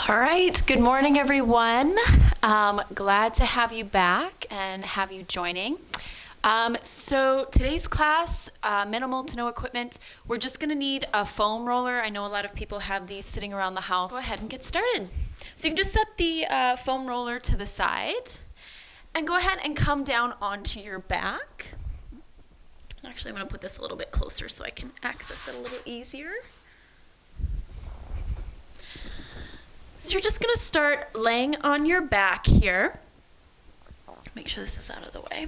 All right, good morning, everyone. Glad to have you back and have you joining. So today's class, minimal to no equipment. We're just gonna need a foam roller. I know a lot of people have these sitting around the house. Go ahead and get started. So you can just set the foam roller to the side and go ahead and come down onto your back. Actually, I'm gonna put this a little bit closer so I can access it a little easier. So you're just gonna start laying on your back here. Make sure this is out of the way.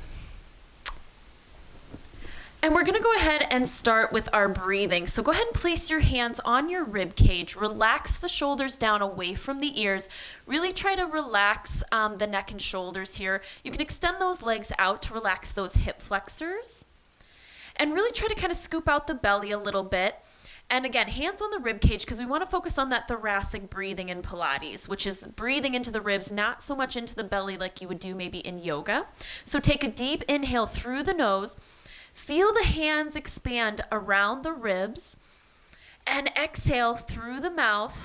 And we're gonna go ahead and start with our breathing. So go ahead and place your hands on your rib cage. Relax the shoulders down away from the ears. Really try to relax the neck and shoulders here. You can extend those legs out to relax those hip flexors. And really try to kind of scoop out the belly a little bit. And again, hands on the rib cage because we want to focus on that thoracic breathing in Pilates, which is breathing into the ribs, not so much into the belly like you would do maybe in yoga. So take a deep inhale through the nose. Feel the hands expand around the ribs. And exhale through the mouth.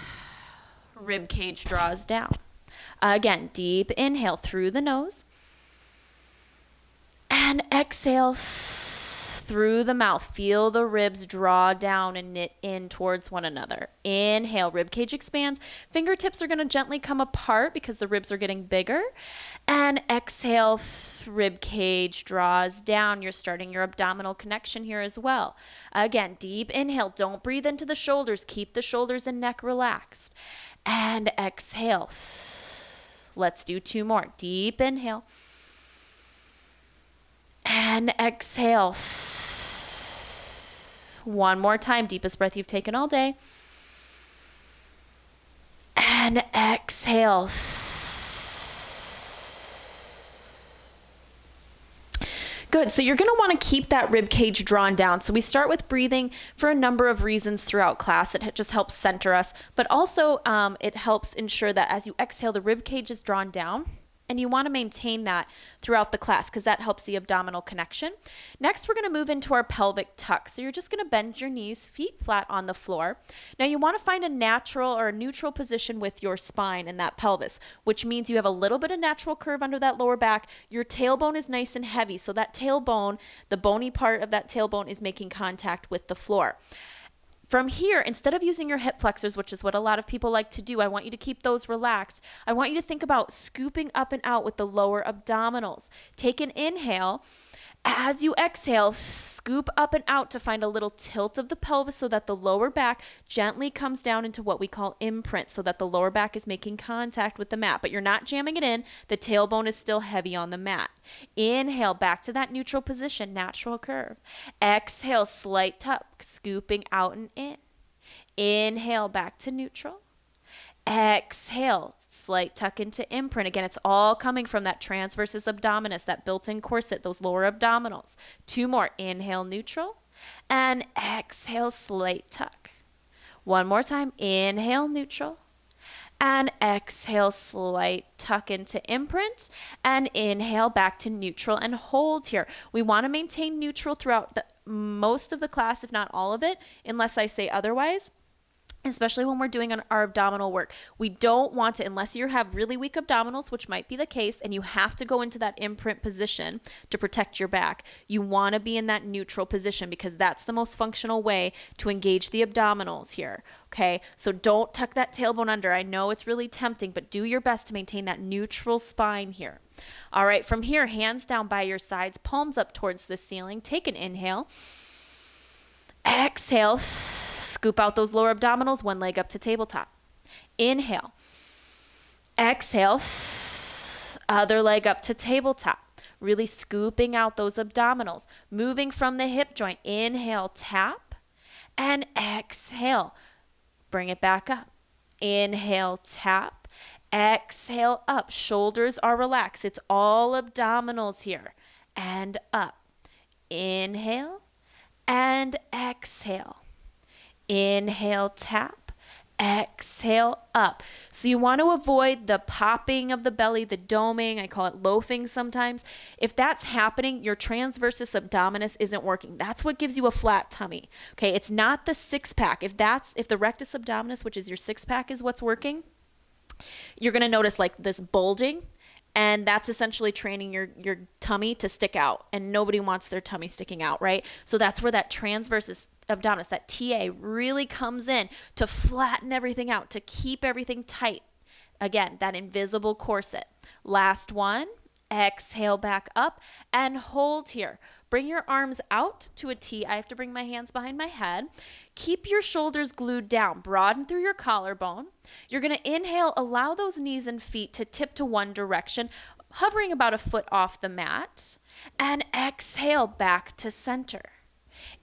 Rib cage draws down. Again, deep inhale through the nose. And exhale through the mouth. Feel the ribs draw down and knit in towards one another. Inhale, rib cage expands. Fingertips are going to gently come apart because the ribs are getting bigger. And exhale, rib cage draws down. You're starting your abdominal connection here as well. Again, deep inhale. Don't breathe into the shoulders. Keep the shoulders and neck relaxed. And exhale. Let's do two more. Deep inhale. And exhale. One more time. Deepest breath you've taken all day. And exhale. Good. So you're going to want to keep that rib cage drawn down. So we start with breathing for a number of reasons throughout class. It just helps center us, but also it helps ensure that as you exhale, the rib cage is drawn down. And you want to maintain that throughout the class because that helps the abdominal connection. Next, we're going to move into our pelvic tuck. So you're just going to bend your knees, feet flat on the floor. Now you want to find a natural or a neutral position with your spine and that pelvis, which means you have a little bit of natural curve under that lower back. Your tailbone is nice and heavy. So that tailbone, the bony part of that tailbone is making contact with the floor. From here, instead of using your hip flexors, which is what a lot of people like to do, I want you to keep those relaxed. I want you to think about scooping up and out with the lower abdominals. Take an inhale. As you exhale, scoop up and out to find a little tilt of the pelvis so that the lower back gently comes down into what we call imprint, so that the lower back is making contact with the mat, but you're not jamming it in. The tailbone is still heavy on the mat. Inhale, back to that neutral position, natural curve. Exhale, slight tuck, scooping out and in. Inhale, back to neutral. Exhale, slight tuck into imprint. Again, it's all coming from that transversus abdominis, that built-in corset, those lower abdominals. Two more. Inhale, neutral. And exhale, slight tuck. One more time. Inhale, neutral. And exhale, slight tuck into imprint. And inhale, back to neutral and hold here. We want to maintain neutral throughout most of the class, if not all of it, unless I say otherwise. Especially when we're doing our abdominal work. We don't want to, unless you have really weak abdominals, which might be the case, and you have to go into that imprint position to protect your back. You want to be in that neutral position because that's the most functional way to engage the abdominals here. Okay, so don't tuck that tailbone under. I know it's really tempting, but do your best to maintain that neutral spine here. All right, from here, hands down by your sides, palms up towards the ceiling. Take an inhale. Exhale, scoop out those lower abdominals, one leg up to tabletop. Inhale. Exhale, other leg up to tabletop. Really scooping out those abdominals. Moving from the hip joint. Inhale, tap. And exhale. Bring it back up. Inhale, tap. Exhale, up. Shoulders are relaxed. It's all abdominals here. And up. Inhale. And exhale. Inhale, tap. Exhale, up. So you want to avoid the popping of the belly, the doming. I call it loafing sometimes. If that's happening, your transversus abdominis isn't working. That's what gives you a flat tummy. Okay, it's not the six pack. If the rectus abdominis, which is your six pack, is what's working, You're going to notice like this bulging, and that's essentially training your tummy to stick out, and nobody wants their tummy sticking out, right? So that's where that transversus abdominis, that TA, really comes in to flatten everything out, to keep everything tight. Again, that invisible corset. Last one. Exhale back up and hold here. Bring your arms out to a T. I have to bring my hands behind my head. Keep your shoulders glued down. Broaden through your collarbone. You're going to inhale, allow those knees and feet to tip to one direction, hovering about a foot off the mat. And exhale back to center.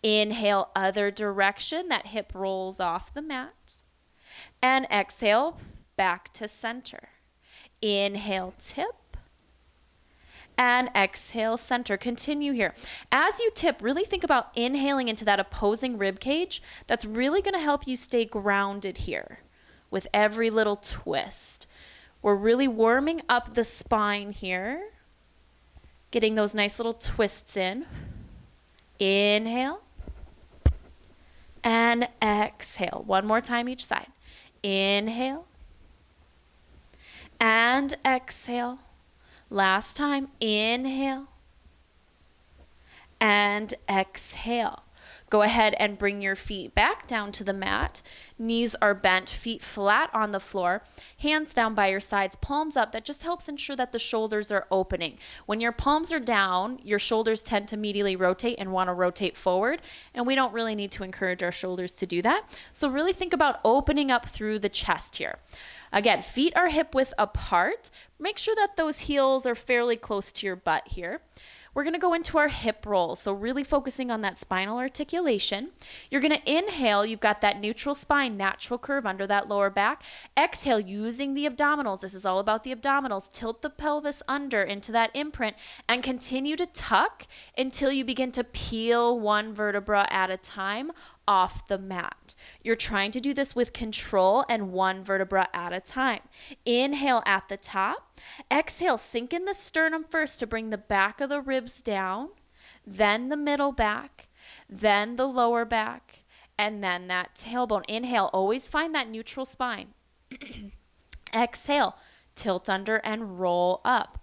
Inhale, other direction. That hip rolls off the mat. And exhale, back to center. Inhale, tip. And exhale, center. Continue here. As you tip, really think about inhaling into that opposing rib cage. That's really going to help you stay grounded here with every little twist. We're really warming up the spine here, getting those nice little twists in. Inhale and exhale. One more time each side. Inhale and exhale. Last time, inhale and exhale. Go ahead and bring your feet back down to the mat. Knees are bent, feet flat on the floor, hands down by your sides, palms up. That just helps ensure that the shoulders are opening. When your palms are down, your shoulders tend to immediately rotate and want to rotate forward, and we don't really need to encourage our shoulders to do that. So really think about opening up through the chest here. Again, feet are hip width apart. Make sure that those heels are fairly close to your butt here. We're going to go into our hip roll, so really focusing on that spinal articulation. You're going to inhale, you've got that neutral spine, natural curve under that lower back. Exhale, using the abdominals. This is all about the abdominals. Tilt the pelvis under into that imprint and continue to tuck until you begin to peel one vertebra at a time off the mat. You're trying to do this with control and one vertebra at a time. Inhale at the top. Exhale, sink in the sternum first to bring the back of the ribs down, then the middle back, then the lower back, and then that tailbone. Inhale, always find that neutral spine. Exhale, tilt under and roll up.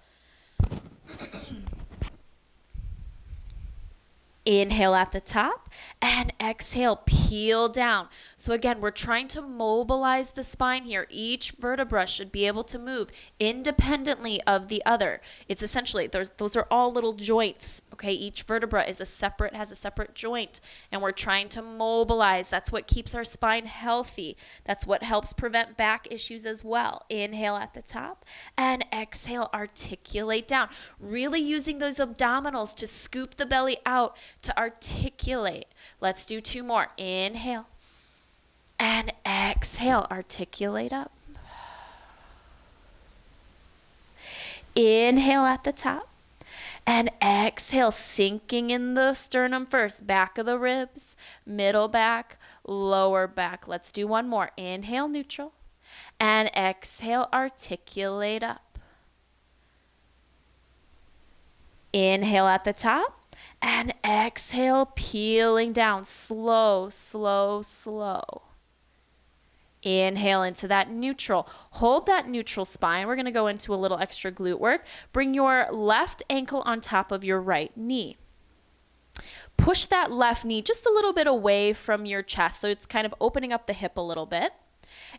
Inhale at the top and exhale, peel down. So again, we're trying to mobilize the spine here. Each vertebra should be able to move independently of the other. It's essentially, those are all little joints, okay? Each vertebra has a separate joint, and we're trying to mobilize. That's what keeps our spine healthy. That's what helps prevent back issues as well. Inhale at the top and exhale, articulate down. Really using those abdominals to scoop the belly out, to articulate. Let's do two more. Inhale and exhale, articulate up. Inhale at the top and exhale, sinking in the sternum first, back of the ribs, middle back, lower back. Let's do one more. Inhale, neutral, and exhale, articulate up. Inhale at the top. And exhale, peeling down, slow, slow, slow. Inhale into that neutral. Hold that neutral spine. We're going to go into a little extra glute work. Bring your left ankle on top of your right knee. Push that left knee just a little bit away from your chest, so it's kind of opening up the hip a little bit.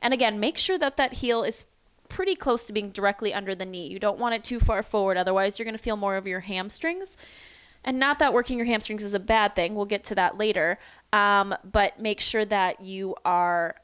And again, make sure that that heel is pretty close to being directly under the knee. You don't want it too far forward, otherwise you're going to feel more of your hamstrings. And not that working your hamstrings is a bad thing. We'll get to that later. But make sure that you are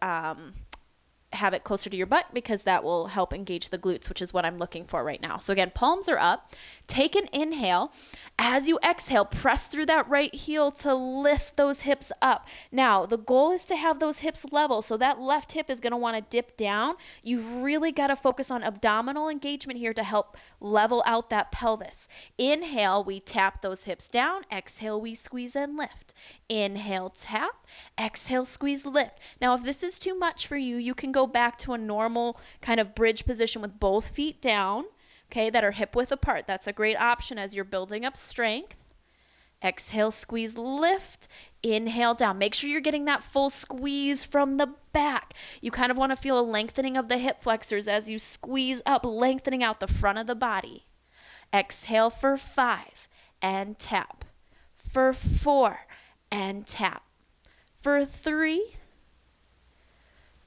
have it closer to your butt, because that will help engage the glutes, which is what I'm looking for right now. So again, palms are up. Take an inhale. As you exhale, press through that right heel to lift those hips up. Now, the goal is to have those hips level, so that left hip is going to want to dip down. You've really got to focus on abdominal engagement here to help level out that pelvis. Inhale, we tap those hips down. Exhale, we squeeze and lift. Inhale, tap. Exhale, squeeze, lift. Now, if this is too much for you, you can go back to a normal kind of bridge position with both feet down, okay, that are hip width apart. That's a great option as you're building up strength. Exhale, squeeze, lift. Inhale down. Make sure you're getting that full squeeze from the back. You kind of want to feel a lengthening of the hip flexors as you squeeze up, lengthening out the front of the body. Exhale for 5 and tap. For 4 and tap. For 3,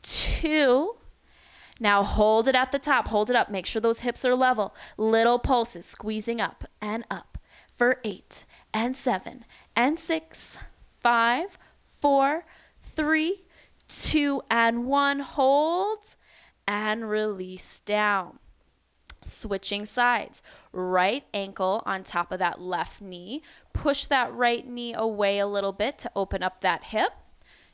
2. Now hold it at the top. Hold it up. Make sure those hips are level. Little pulses, squeezing up and up. For 8 and 7 and 6, 5, 4, 3, 2, and 1. Hold and release down. Switching sides. Right ankle on top of that left knee. Push that right knee away a little bit to open up that hip.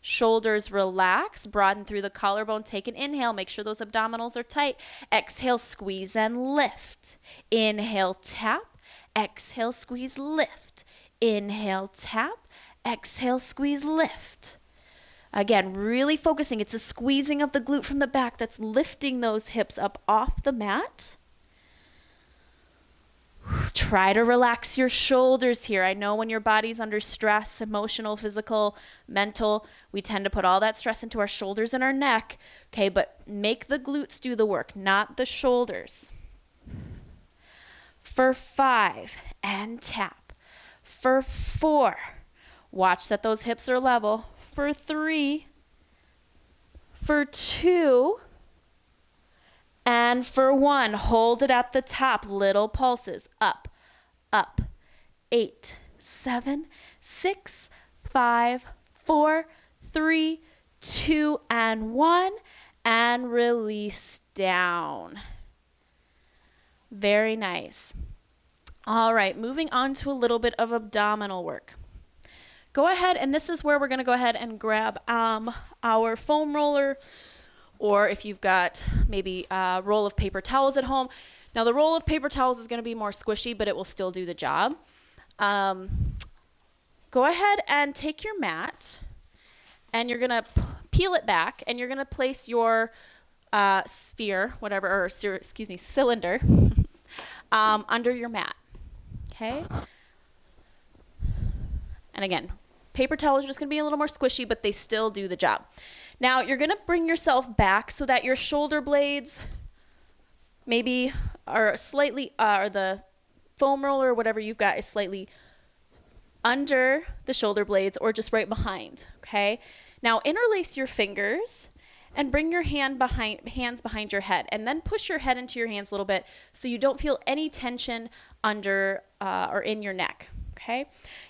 Shoulders relax, broaden through the collarbone. Take an inhale. Make sure those abdominals are tight. Exhale, squeeze and lift. Inhale, tap. Exhale, squeeze, lift. Inhale, tap. Exhale, squeeze, lift. Again, really focusing. It's a squeezing of the glute from the back that's lifting those hips up off the mat. Try to relax your shoulders here. I know when your body's under stress, emotional, physical, mental, we tend to put all that stress into our shoulders and our neck. Okay, but make the glutes do the work, not the shoulders. For 5 and tap. For 4, watch that those hips are level. For 3, for 2, and for 1, hold it at the top. Little pulses. Up, up. 8, 7, 6, 5, 4, 3, 2, and 1. And release down. Very nice. All right, moving on to a little bit of abdominal work. Go ahead, and this is where we're going to go ahead and grab our foam roller, or if you've got maybe a roll of paper towels at home. Now, the roll of paper towels is going to be more squishy, but it will still do the job. Go ahead and take your mat, and you're going to peel it back, and you're going to place your sphere, whatever, or excuse me, cylinder, under your mat. Okay? And again, paper towels are just going to be a little more squishy, but they still do the job. Now, you're going to bring yourself back so that your shoulder blades maybe are slightly, or the foam roller or whatever you've got is slightly under the shoulder blades or just right behind, okay? Now, interlace your fingers and bring your hands behind your head, and then push your head into your hands a little bit so you don't feel any tension under or in your neck. Okay.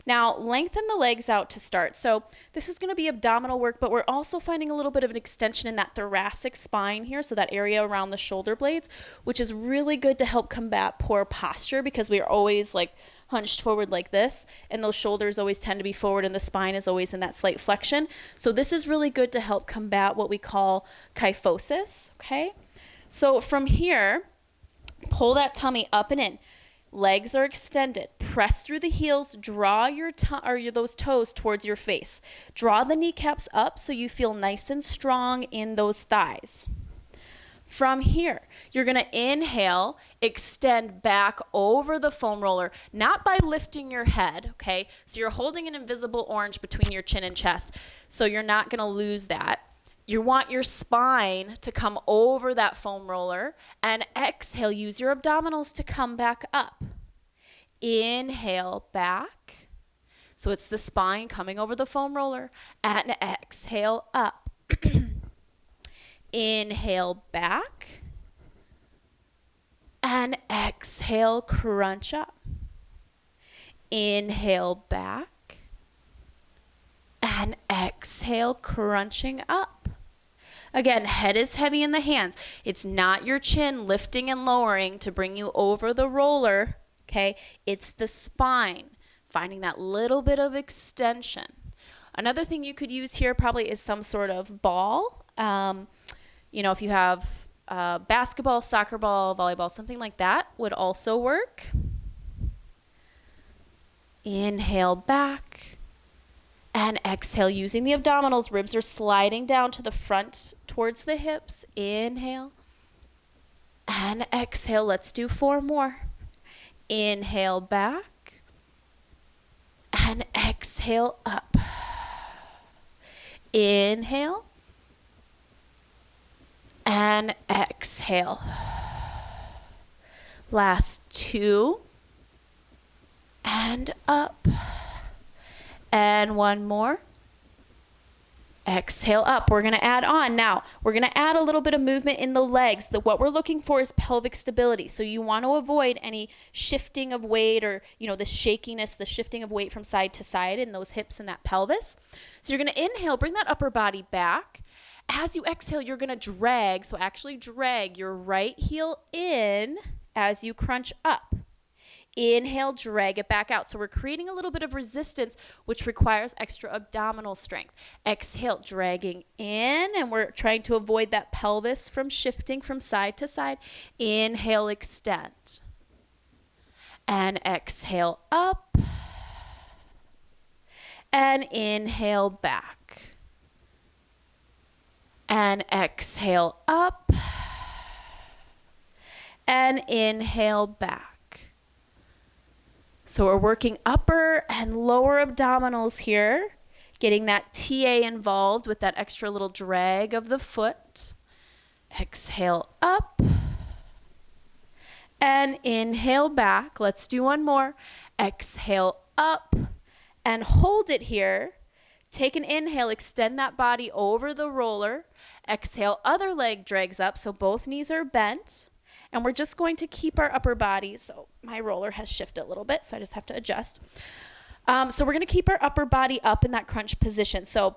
Now lengthen the legs out to start. So this is going to be abdominal work, but we're also finding a little bit of an extension in that thoracic spine here. So that area around the shoulder blades, which is really good to help combat poor posture because we are always like hunched forward like this, and those shoulders always tend to be forward and the spine is always in that slight flexion. So this is really good to help combat what we call kyphosis. Okay. So from here, pull that tummy up and in. Legs are extended. Press through the heels. Draw those toes towards your face. Draw the kneecaps up so you feel nice and strong in those thighs. From here, you're going to inhale, extend back over the foam roller, not by lifting your head, okay? So you're holding an invisible orange between your chin and chest, so you're not going to lose that. You want your spine to come over that foam roller, and exhale, use your abdominals to come back up. Inhale back. So it's the spine coming over the foam roller, and exhale up. Inhale back, and exhale, crunch up. Inhale back, and exhale, crunching up. Again, head is heavy in the hands. It's not your chin lifting and lowering to bring you over the roller, okay? It's the spine, finding that little bit of extension. Another thing you could use here probably is some sort of ball. If you have basketball, soccer ball, volleyball, something like that would also work. Inhale back. And exhale, using the abdominals. Ribs are sliding down to the front towards the hips. Inhale. And exhale. Let's do 4 more. Inhale back. and exhale up. Inhale and exhale. Last 2 and up. And 1 more. Exhale up. We're going to add on. Now, we're going to add a little bit of movement in the legs. What we're looking for is pelvic stability. So you want to avoid any shifting of weight or, the shakiness, the shifting of weight from side to side in those hips and that pelvis. So you're going to inhale, bring that upper body back. As you exhale, you're going to drag. So actually drag your right heel in as you crunch up. Inhale, drag it back out. So we're creating a little bit of resistance, which requires extra abdominal strength. Exhale, dragging in, and we're trying to avoid that pelvis from shifting from side to side. Inhale, extend. And exhale up. And inhale back. And exhale up. And inhale back. So we're working upper and lower abdominals here, getting that TA involved with that extra little drag of the foot. Exhale up and inhale back. Let's do one more. Exhale up and hold it here. Take an inhale, extend that body over the roller. Exhale, other leg drags up, so both knees are bent. And we're just going to keep our upper body. So my roller has shifted a little bit, so I just have to adjust. So we're going to keep our upper body up in that crunch position. So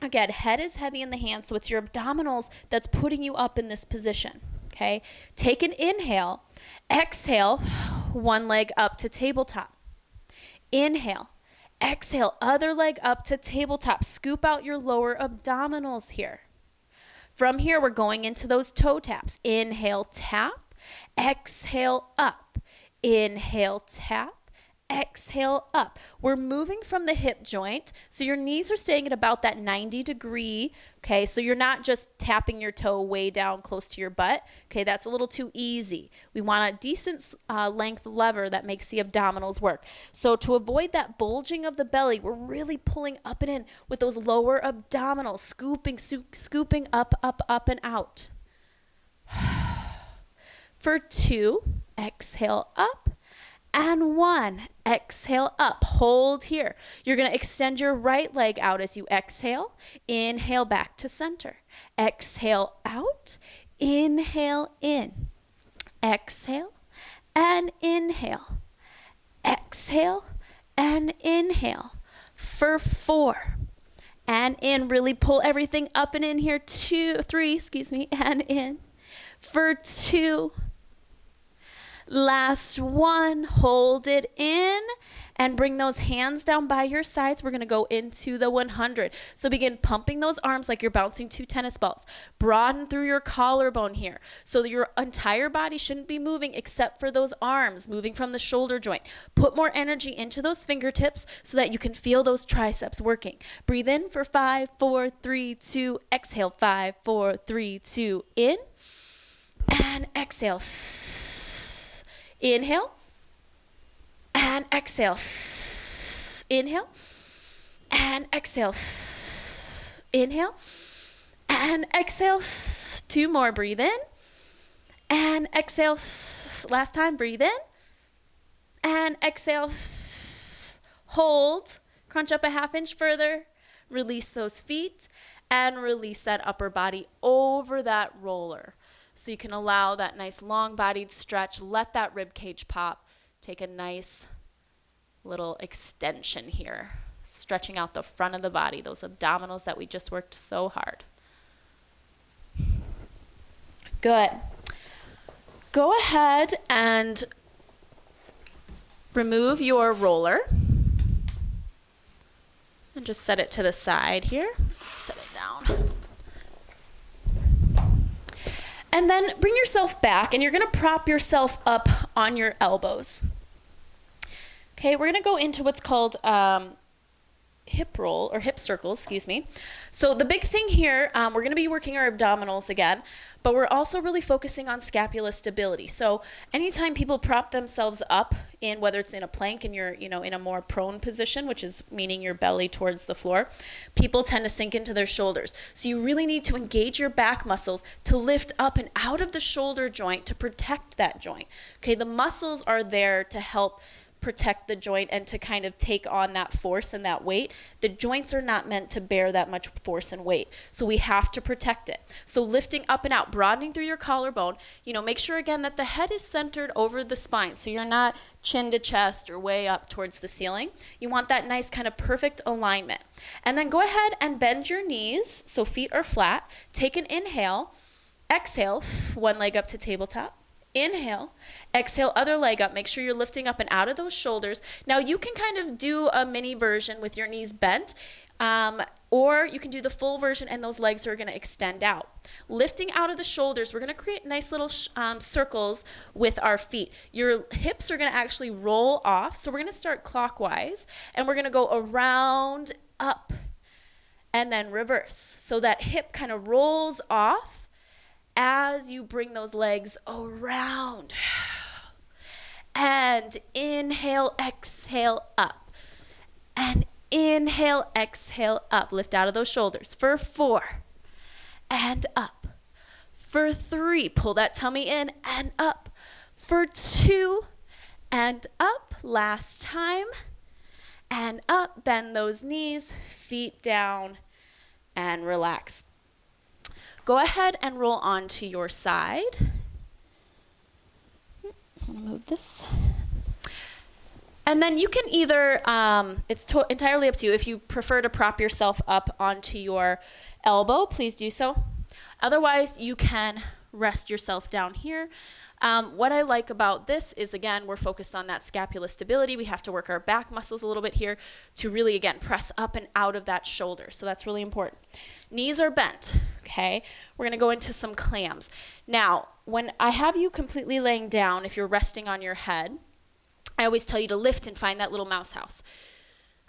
again, head is heavy in the hands, so it's your abdominals that's putting you up in this position. Okay? Take an inhale. Exhale, one leg up to tabletop. Inhale. Exhale, other leg up to tabletop. Scoop out your lower abdominals here. From here, we're going into those toe taps. Inhale, tap. Exhale, up. Inhale, tap. Exhale, up. We're moving from the hip joint, so your knees are staying at about that 90 degree, okay? So you're not just tapping your toe way down close to your butt, okay? That's a little too easy. We want a decent length lever that makes the abdominals work. So to avoid that bulging of the belly, we're really pulling up and in with those lower abdominals, scooping up, up, up, and out. For 2, exhale up. And 1, exhale up, hold here. You're going to extend your right leg out as you exhale. Inhale back to center. Exhale out, inhale in. Exhale and inhale. Exhale and inhale. For 4. And in, really pull everything up and in here. 3, and in. For 2. Last 1, hold it in and bring those hands down by your sides. We're going to go into the 100. So begin pumping those arms like you're bouncing 2 tennis balls. Broaden through your collarbone here. So that your entire body shouldn't be moving except for those arms, moving from the shoulder joint. Put more energy into those fingertips so that you can feel those triceps working. Breathe in for 5, 4, 3, 2. Exhale, 5, 4, 3, 2. In. And exhale. Inhale and exhale. Inhale and exhale. Inhale and exhale. 2 more. Breathe in and exhale. Last time. Breathe in and exhale. Hold. Crunch up a 1/2 inch further. Release those feet and release that upper body over that roller. So you can allow that nice long-bodied stretch. Let that rib cage pop. Take a nice little extension here. Stretching out the front of the body, those abdominals that we just worked so hard. Good. Go ahead and remove your roller. And just set it to the side here. Just set it down. And then bring yourself back, and you're going to prop yourself up on your elbows. Okay, we're going to go into what's called hip roll or hip circles, excuse me. So the big thing here, we're going to be working our abdominals again, but we're also really focusing on scapula stability. So anytime people prop themselves up in, whether it's in a plank and you're, in a more prone position, which is meaning your belly towards the floor, people tend to sink into their shoulders. So you really need to engage your back muscles to lift up and out of the shoulder joint to protect that joint. Okay, the muscles are there to help protect the joint and to kind of take on that force and that weight. The joints are not meant to bear that much force and weight. So we have to protect it. So lifting up and out, broadening through your collarbone, make sure again that the head is centered over the spine. So you're not chin to chest or way up towards the ceiling. You want that nice kind of perfect alignment. And then go ahead and bend your knees so feet are flat. Take an inhale, exhale, one leg up to tabletop. Inhale, exhale, other leg up. Make sure you're lifting up and out of those shoulders. Now you can kind of do a mini version with your knees bent, or you can do the full version and those legs are going to extend out. Lifting out of the shoulders, we're going to create nice little circles with our feet. Your hips are going to actually roll off. So we're going to start clockwise and we're going to go around, up, and then reverse. So that hip kind of rolls off as you bring those legs around. And inhale, exhale, up. And inhale, exhale, up. Lift out of those shoulders for 4. And up. For 3, pull that tummy in and up. For 2, and up. Last time. And up. Bend those knees, feet down, and relax. Go ahead and roll onto your side. I'm going to move this. And then you can either, it's entirely up to you. If you prefer to prop yourself up onto your elbow, please do so. Otherwise, you can rest yourself down here. What I like about this is, again, we're focused on that scapula stability. We have to work our back muscles a little bit here to really, again, press up and out of that shoulder. So that's really important. Knees are bent, okay? We're going to go into some clams. Now, when I have you completely laying down, if you're resting on your head, I always tell you to lift and find that little mouse house.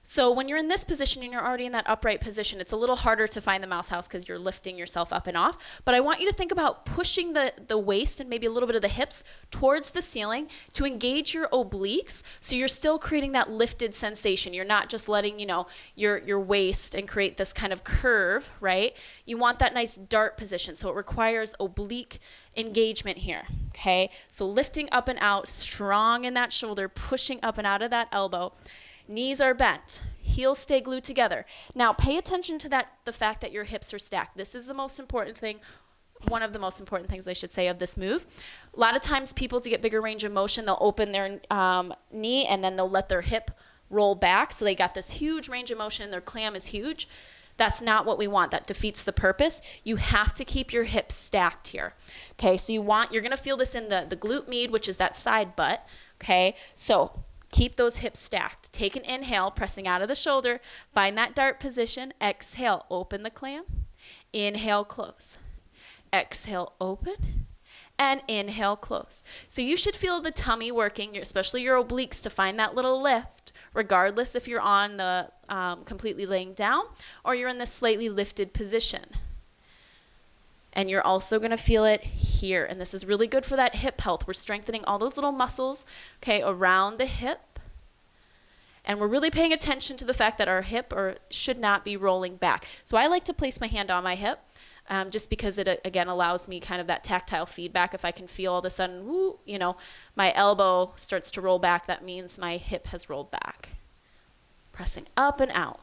So when you're in this position and you're already in that upright position, it's a little harder to find the mouse house because you're lifting yourself up and off. But I want you to think about pushing the waist and maybe a little bit of the hips towards the ceiling to engage your obliques so you're still creating that lifted sensation. You're not just letting, your waist and create this kind of curve, right? You want that nice dart position. So it requires oblique engagement here, okay? So lifting up and out, strong in that shoulder, pushing up and out of that elbow. Knees are bent, heels stay glued together. Now pay attention to the fact that your hips are stacked. This is the most important thing, one of the most important things I should say of this move. A lot of times people, to get bigger range of motion, they'll open their knee and then they'll let their hip roll back. So they got this huge range of motion and their clam is huge. That's not what we want. That defeats the purpose. You have to keep your hips stacked here. Okay, so you're going to feel this in the glute med, which is that side butt. Okay, so keep those hips stacked. Take an inhale, pressing out of the shoulder. Find that dart position. Exhale, open the clam. Inhale, close. Exhale, open. And inhale, close. So you should feel the tummy working, especially your obliques, to find that little lift, regardless if you're on the completely laying down or you're in the slightly lifted position. And you're also going to feel it here. And this is really good for that hip health. We're strengthening all those little muscles, okay, around the hip. And we're really paying attention to the fact that our hip should not be rolling back. So I like to place my hand on my hip just because it, again, allows me kind of that tactile feedback. If I can feel all of a sudden, woo, my elbow starts to roll back, that means my hip has rolled back. Pressing up and out.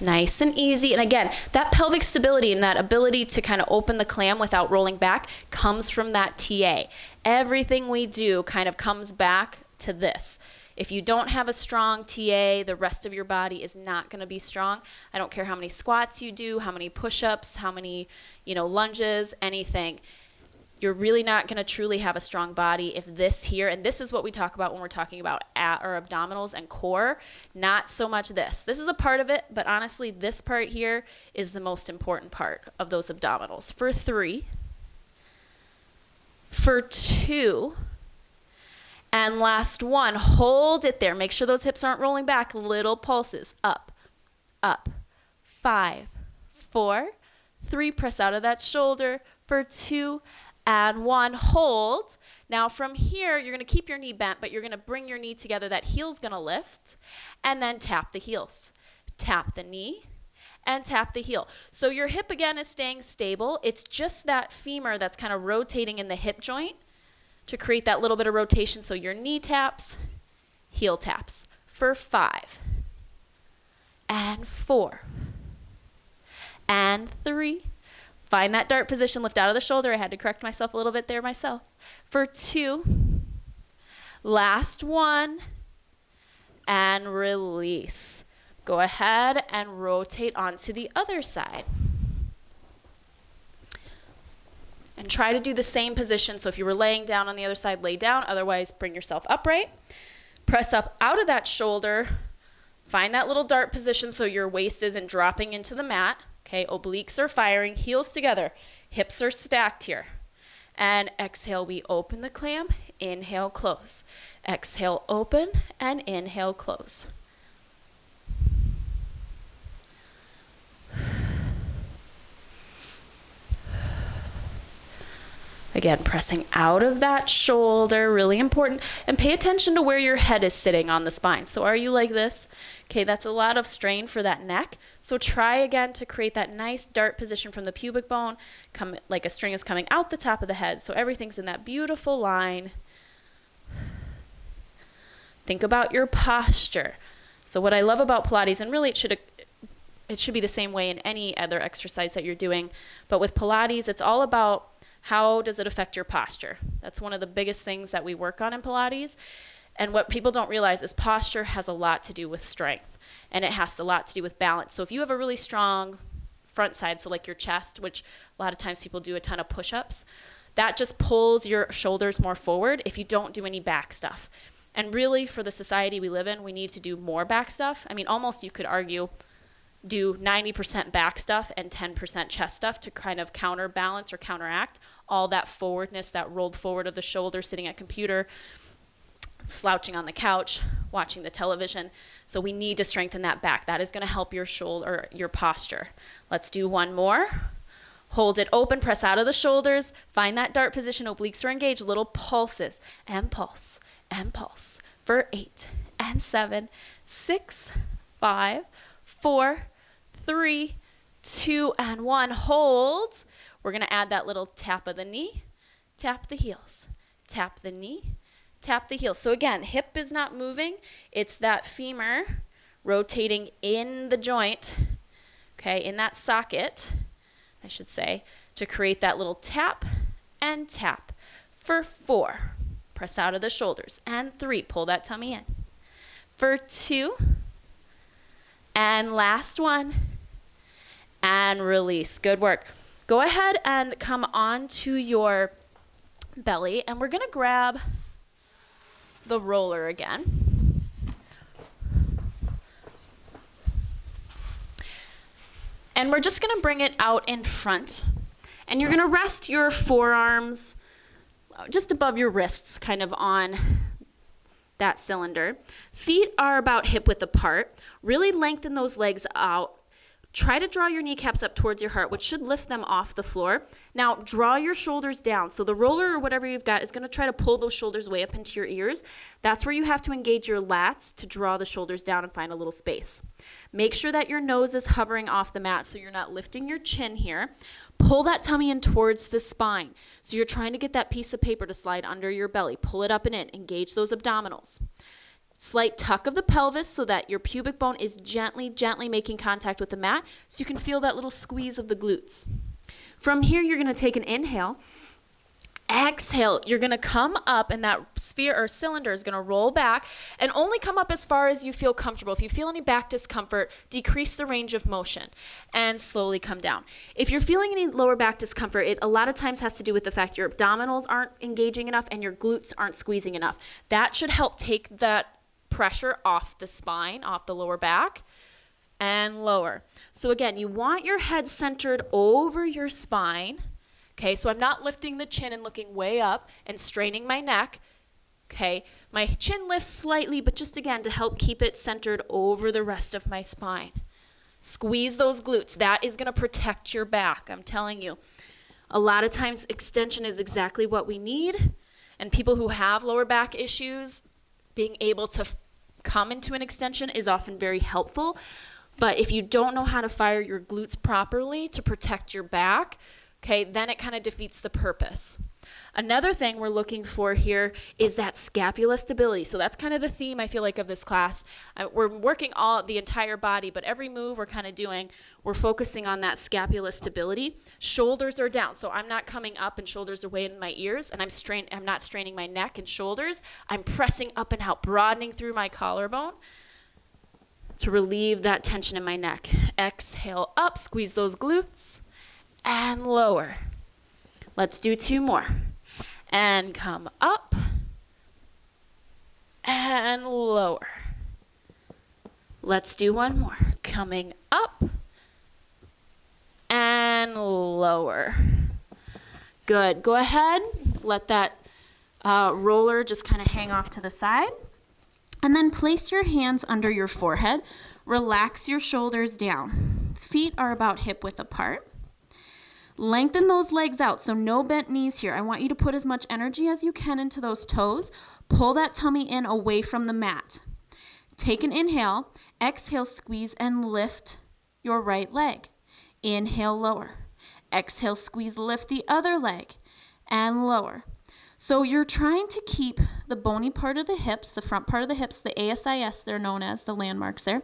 Nice and easy. And again, that pelvic stability and that ability to kind of open the clam without rolling back comes from that TA. Everything we do kind of comes back to this. If you don't have a strong TA, the rest of your body is not going to be strong. I don't care how many squats you do, how many push-ups, how many, lunges, anything. You're really not going to truly have a strong body if this here, and this is what we talk about when we're talking about our abdominals and core, not so much this. This is a part of it, but honestly, this part here is the most important part of those abdominals. For 3, for 2. And last one, hold it there. Make sure those hips aren't rolling back. Little pulses. Up, up. 5, 4, 3. Press out of that shoulder for 2 and 1. Hold. Now from here, you're going to keep your knee bent, but you're going to bring your knee together. That heel's going to lift. And then tap the heels. Tap the knee and tap the heel. So your hip again is staying stable. It's just that femur that's kind of rotating in the hip joint to create that little bit of rotation. So your knee taps, heel taps for 5 and 4 and 3. Find that dart position, lift out of the shoulder. I had to correct myself a little bit there myself. For 2, last one, and release. Go ahead and rotate onto the other side. And try to do the same position. So if you were laying down on the other side, lay down. Otherwise, bring yourself upright. Press up out of that shoulder. Find that little dart position so your waist isn't dropping into the mat. Okay, obliques are firing, heels together. Hips are stacked here. And exhale, we open the clam. Inhale, close. Exhale, open, and inhale, close. Again, pressing out of that shoulder, really important. And pay attention to where your head is sitting on the spine. So are you like this? Okay, that's a lot of strain for that neck. So try again to create that nice dart position from the pubic bone, like a string is coming out the top of the head. So everything's in that beautiful line. Think about your posture. So what I love about Pilates, and really it should be the same way in any other exercise that you're doing, but with Pilates, it's all about how does it affect your posture? That's one of the biggest things that we work on in Pilates. And what people don't realize is posture has a lot to do with strength, and it has a lot to do with balance. So if you have a really strong front side, so like your chest, which a lot of times people do a ton of push-ups, that just pulls your shoulders more forward if you don't do any back stuff. And really, for the society we live in, we need to do more back stuff. I mean, almost you could argue do 90% back stuff and 10% chest stuff to kind of counterbalance or counteract all that forwardness, that rolled forward of the shoulder, sitting at computer, slouching on the couch, watching the television. So we need to strengthen that back. That is going to help your shoulder, or your posture. Let's do one more. Hold it open, press out of the shoulders, find that dart position, obliques are engaged, little pulses, and pulse, and pulse for 8 and 7, 6, 5, 4, 3, 2, and 1. Hold. We're going to add that little tap of the knee, tap the heels, tap the knee, tap the heels. So again, hip is not moving. It's that femur rotating in the joint, okay, in that socket, I should say, to create that little tap and tap. For 4, press out of the shoulders. And 3, pull that tummy in. For 2, and last one, and release. Good work. Go ahead and come onto your belly, and we're going to grab the roller again. And we're just going to bring it out in front. And you're going to rest your forearms just above your wrists, kind of on that cylinder. Feet are about hip width apart. Really lengthen those legs out. Try to draw your kneecaps up towards your heart, which should lift them off the floor. Now, draw your shoulders down. So the roller or whatever you've got is going to try to pull those shoulders way up into your ears. That's where you have to engage your lats to draw the shoulders down and find a little space. Make sure that your nose is hovering off the mat so you're not lifting your chin here. Pull that tummy in towards the spine. So you're trying to get that piece of paper to slide under your belly. Pull it up and in. Engage those abdominals. Slight tuck of the pelvis so that your pubic bone is gently, gently making contact with the mat so you can feel that little squeeze of the glutes. From here, you're going to take an inhale. Exhale, you're going to come up, and that sphere or cylinder is going to roll back and only come up as far as you feel comfortable. If you feel any back discomfort, decrease the range of motion and slowly come down. If you're feeling any lower back discomfort, it a lot of times has to do with the fact your abdominals aren't engaging enough and your glutes aren't squeezing enough. That should help take that pressure off the spine, off the lower back, and lower. So again, you want your head centered over your spine, Okay, so I'm not lifting the chin and looking way up and straining my neck. Okay, my chin lifts slightly, but just again to help keep it centered over the rest of my spine. Squeeze those glutes. That is going to protect your back. I'm telling you. A lot of times extension is exactly what we need. And people who have lower back issues, being able to come into an extension is often very helpful. But if you don't know how to fire your glutes properly to protect your back, okay, then it kind of defeats the purpose. Another thing we're looking for here is that scapula stability. So that's kind of the theme, I feel like, of this class. We're working the entire body, but every move we're kind of doing, we're focusing on that scapula stability. Shoulders are down, so I'm not coming up and shoulders away in my ears, and I'm not straining my neck and shoulders. I'm pressing up and out, broadening through my collarbone to relieve that tension in my neck. Exhale up, squeeze those glutes, and lower. Let's do 2 more. And come up and lower. Let's do 1 more. Coming up and lower. Good. Go ahead. Let that roller just kind of hang off to the side. And then place your hands under your forehead. Relax your shoulders down. Feet are about hip width apart. Lengthen those legs out, so no bent knees here. I want you to put as much energy as you can into those toes. Pull that tummy in away from the mat. Take an inhale. Exhale, squeeze and lift your right leg. Inhale, lower. Exhale, squeeze, lift the other leg and lower. So you're trying to keep the bony part of the hips, the front part of the hips, the ASIS, they're known as, the landmarks there,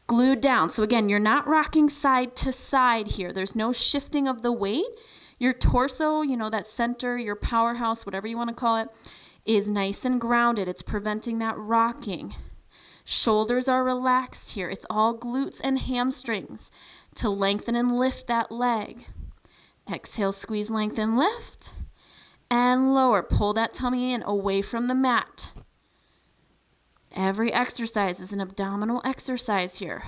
glued down. So again, you're not rocking side to side here. There's no shifting of the weight. Your torso, that center, your powerhouse, whatever you want to call it, is nice and grounded. It's preventing that rocking. Shoulders are relaxed here. It's all glutes and hamstrings to lengthen and lift that leg. Exhale, squeeze, lengthen, lift, and lower. Pull that tummy in away from the mat. Every exercise is an abdominal exercise here.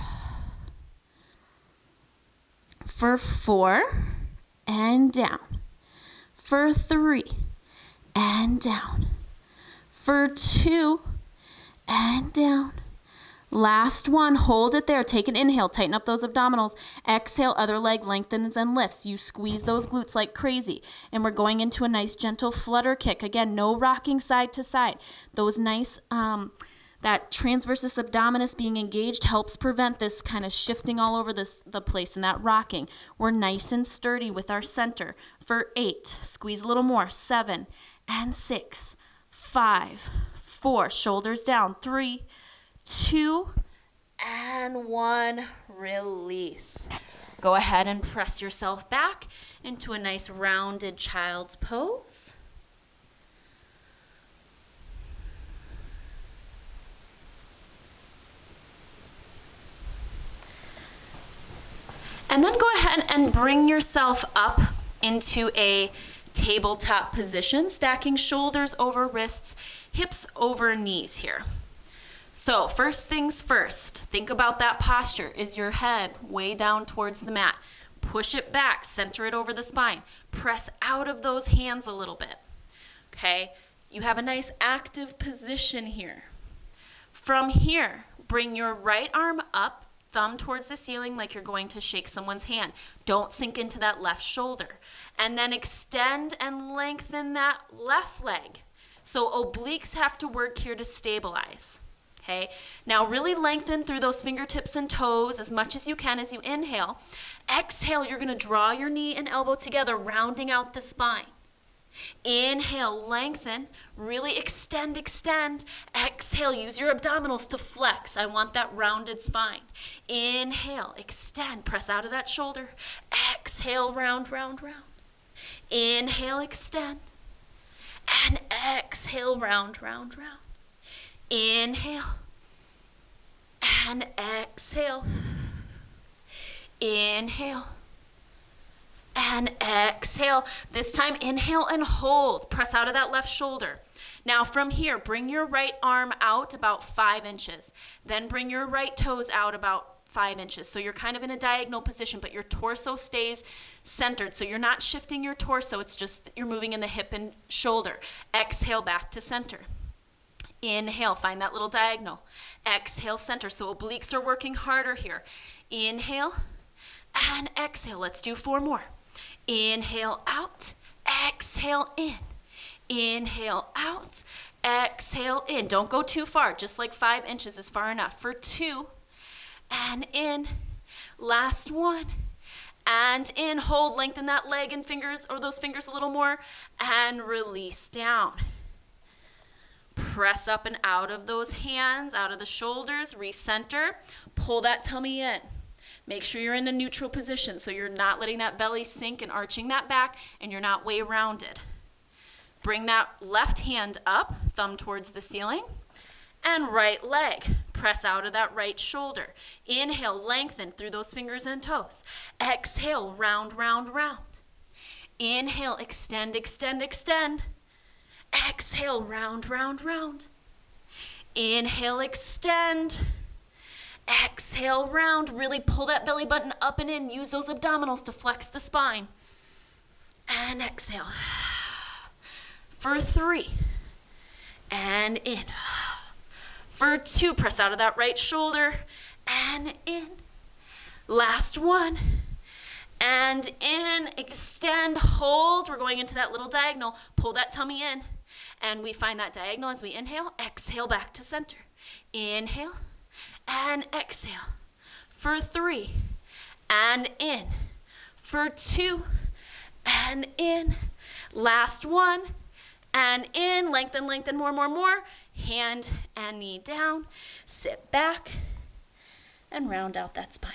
For 4, and down. For 3, and down. For 2, and down. Last one, hold it there. Take an inhale, tighten up those abdominals. Exhale, other leg lengthens and lifts. You squeeze those glutes like crazy. And we're going into a nice gentle flutter kick. Again, no rocking side to side. Those nice, that transversus abdominis being engaged helps prevent this kind of shifting all over the place and that rocking. We're nice and sturdy with our center. For 8, squeeze a little more. 7, and 6, 5, 4, shoulders down. 3, 2, and 1, release. Go ahead and press yourself back into a nice rounded child's pose. And then go ahead and bring yourself up into a tabletop position, stacking shoulders over wrists, hips over knees here. So first things first, think about that posture. Is your head way down towards the mat? Push it back, center it over the spine. Press out of those hands a little bit. Okay, you have a nice active position here. From here, bring your right arm up, thumb towards the ceiling like you're going to shake someone's hand. Don't sink into that left shoulder. And then extend and lengthen that left leg. So obliques have to work here to stabilize. Okay, now really lengthen through those fingertips and toes as much as you can as you inhale. Exhale, you're going to draw your knee and elbow together, rounding out the spine. Inhale, lengthen, really extend, extend. Exhale, use your abdominals to flex. I want that rounded spine. Inhale, extend, press out of that shoulder. Exhale, round, round, round. Inhale, extend. And exhale, round, round, round. Inhale. And exhale. Inhale. And exhale. This time, inhale and hold. Press out of that left shoulder. Now from here, bring your right arm out about 5 inches. Then bring your right toes out about 5 inches. So you're kind of in a diagonal position, but your torso stays centered. So you're not shifting your torso, it's just you're moving in the hip and shoulder. Exhale, back to center. Inhale, find that little diagonal. Exhale, center. So obliques are working harder here. Inhale and exhale. Let's do 4 more. Inhale, out. Exhale, in. Inhale, out. Exhale, in. Don't go too far. Just like 5 inches is far enough. For 2, and in. Last 1, and in. Hold, lengthen that leg and fingers, or those fingers a little more, and release down. Press up and out of those hands, out of the shoulders, recenter. Pull that tummy in. Make sure you're in a neutral position so you're not letting that belly sink and arching that back, and you're not way rounded. Bring that left hand up, thumb towards the ceiling, and right leg. Press out of that right shoulder. Inhale, lengthen through those fingers and toes. Exhale, round, round, round. Inhale, extend, extend, extend. Exhale, round, round, round. Inhale, extend. Exhale, round. Really pull that belly button up and in. Use those abdominals to flex the spine. And exhale. For 3, and in. For 2, press out of that right shoulder, and in. Last 1, and in. Extend, hold. We're going into that little diagonal. Pull that tummy in, and we find that diagonal as we inhale. Exhale, back to center. Inhale, and exhale. For 3, and in. For 2, and in. Last 1, and in. Lengthen, lengthen, more, more, more. Hand and knee down. Sit back and round out that spine.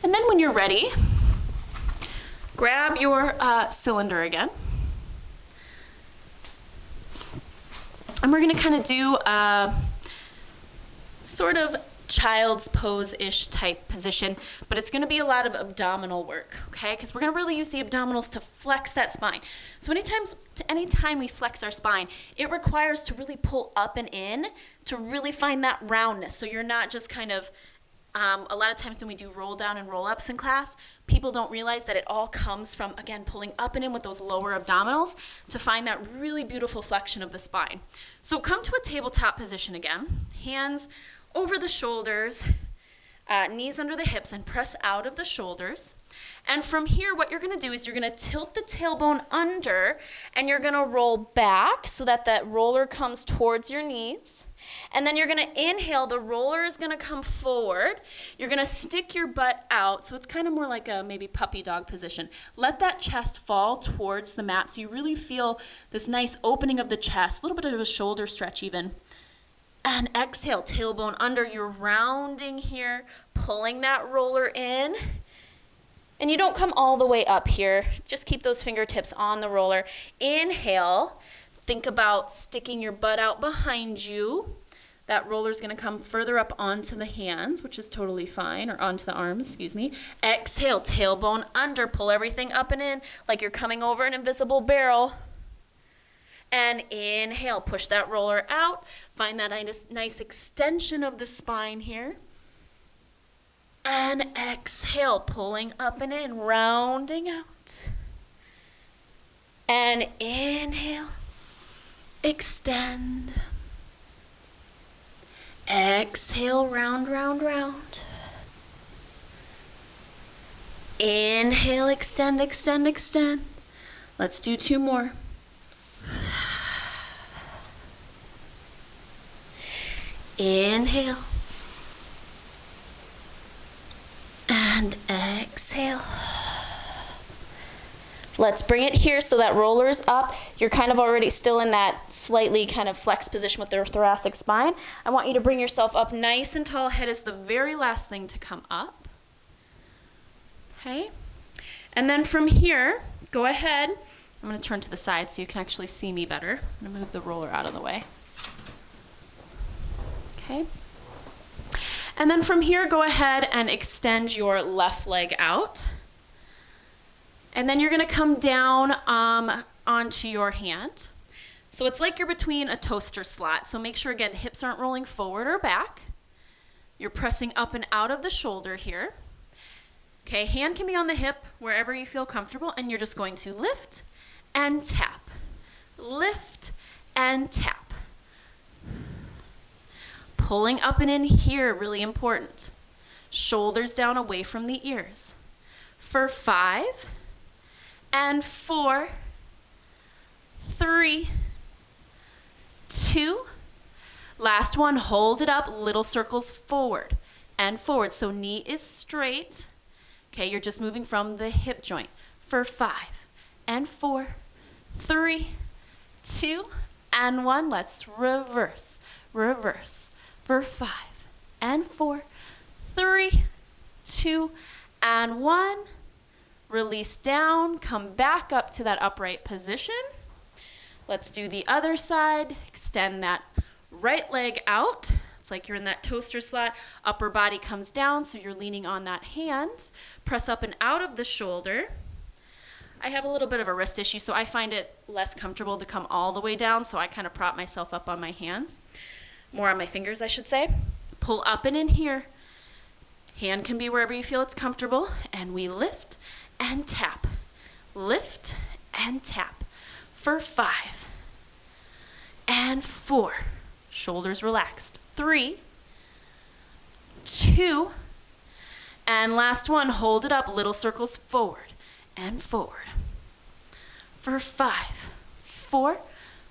And then when you're ready, grab your cylinder again. And we're going to kind of do sort of child's pose-ish type position, but it's going to be a lot of abdominal work, okay? Because we're going to really use the abdominals to flex that spine. So anytime we flex our spine, it requires to really pull up and in to really find that roundness. So you're not just kind of, a lot of times when we do roll down and roll ups in class, people don't realize that it all comes from, again, pulling up and in with those lower abdominals to find that really beautiful flexion of the spine. So come to a tabletop position again, hands over the shoulders, knees under the hips, and press out of the shoulders. And from here, what you're going to do is you're going to tilt the tailbone under, and you're going to roll back so that that roller comes towards your knees. And then you're going to inhale. The roller is going to come forward. You're going to stick your butt out, so it's kind of more like a maybe puppy dog position. Let that chest fall towards the mat so you really feel this nice opening of the chest, a little bit of a shoulder stretch even. And exhale, tailbone under. You're rounding here, pulling that roller in. And you don't come all the way up here. Just keep those fingertips on the roller. Inhale. Think about sticking your butt out behind you. That roller's going to come further up onto the hands, which is totally fine, or onto the arms, excuse me. Exhale, tailbone under. Pull everything up and in like you're coming over an invisible barrel. And inhale, push that roller out. Find that nice extension of the spine here. And exhale, pulling up and in, rounding out. And inhale, extend. Exhale, round, round, round. Inhale, extend, extend, extend. Let's do 2 more. Inhale. And exhale. Let's bring it here so that roller's up. You're kind of already still in that slightly kind of flexed position with the thoracic spine. I want you to bring yourself up nice and tall. Head is the very last thing to come up. Okay? And then from here, go ahead. I'm going to turn to the side so you can actually see me better. I'm going to move the roller out of the way. Okay. And then from here, go ahead and extend your left leg out. And then you're gonna come down onto your hand. So it's like you're between a toaster slot. So make sure, again, hips aren't rolling forward or back. You're pressing up and out of the shoulder here. Okay, hand can be on the hip wherever you feel comfortable, and you're just going to lift and tap. Lift and tap. Pulling up and in here, really important. Shoulders down away from the ears. For 5 and 4, 3, 2. Last one, hold it up, little circles forward and forward. So knee is straight. Okay, you're just moving from the hip joint. For 5 and 4, 3, 2, and 1. Let's reverse, reverse. For 5 and 4, 3, 2, and 1. Release down, come back up to that upright position. Let's do the other side. Extend that right leg out. It's like you're in that toaster slot. Upper body comes down, so you're leaning on that hand. Press up and out of the shoulder. I have a little bit of a wrist issue, so I find it less comfortable to come all the way down, so I kind of prop myself up on my hands. More on my fingers, I should say. Pull up and in here. Hand can be wherever you feel it's comfortable, and we lift and tap. Lift and tap. For 5 and 4. Shoulders relaxed. 3, 2, and last one, hold it up, little circles forward and forward. For 5, 4,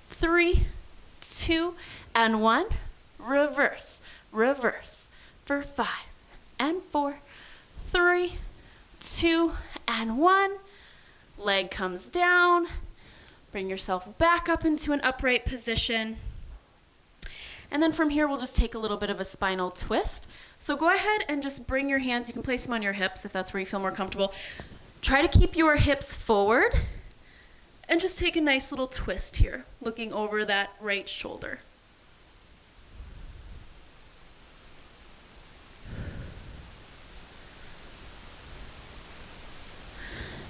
3, 2, and 1. Reverse, reverse. For 5 and 4, 3, 2, and 1. Leg comes down. Bring yourself back up into an upright position. And then from here, we'll just take a little bit of a spinal twist. So go ahead and just bring your hands. You can place them on your hips if that's where you feel more comfortable. Try to keep your hips forward and just take a nice little twist here, looking over that right shoulder.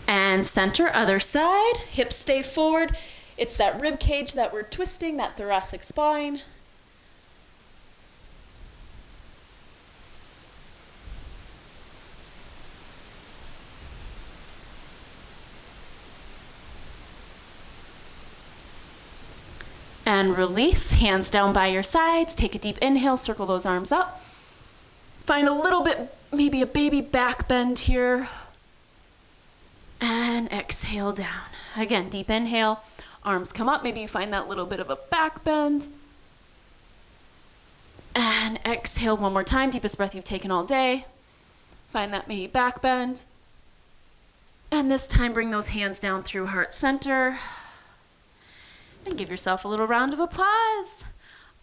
And center, other side. Hips stay forward. It's that rib cage that we're twisting, that thoracic spine. And release, hands down by your sides. Take a deep inhale, circle those arms up. Find a little bit, maybe a baby back bend here. And exhale down. Again, deep inhale, arms come up. Maybe you find that little bit of a back bend. And exhale one more time, deepest breath you've taken all day. Find that maybe back bend. And this time bring those hands down through heart center. And give yourself a little round of applause.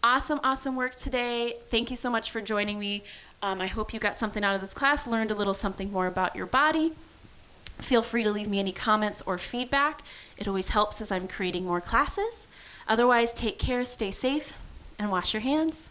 Awesome, awesome work today. Thank you so much for joining me. I hope you got something out of this class, learned a little something more about your body. Feel free to leave me any comments or feedback. It always helps as I'm creating more classes. Otherwise, take care, stay safe, and wash your hands.